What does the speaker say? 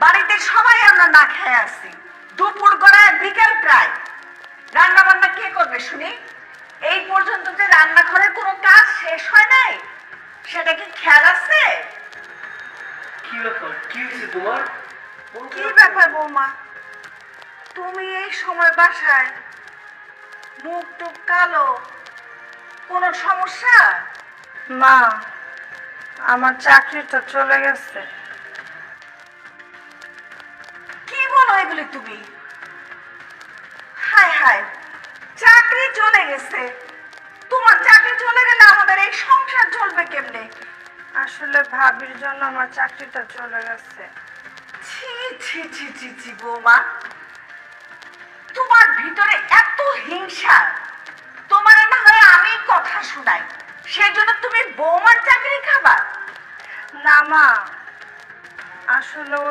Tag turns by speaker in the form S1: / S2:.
S1: বাড়িতে সবাই আমরা না খেয়ে আসি, দুপুর গড়ায় বিকেল প্রায়। রান্না বান্না কে করবে শুনি? এই পর্যন্ত যে রান্নাঘরের কোনো কাজ শেষ হয় নাই, সেটা কি খেয়াল আছে?
S2: কি ব্যাপার, কি হয়েছে তোমার?
S1: কি ব্যাপার বৌমা, তুমি এই সময় বাসায়, মুখ টুক কালো, কোনো সমস্যা?
S3: মা, আমার চাকরিটা চলে গেছে।
S1: কি বলো এগুলি তুমি? হায় হায়, চাকরি চলে গেছে? তোমার চাকরি চলে গেলে আমাদের এই সংসার চলবে কেমনে?
S3: আসলে ভাবির জন্য আমার চাকরিটা চলে গেছে।
S1: ছি ছি ছি ছি ছি বৌমা, তোমার ভিতরে এত হিংসা, তোমার না হয় আমি কথা শোনাই, সেজন্য তুমি বৌমার চাকরি খাবা?
S3: না মা, আসলে ওর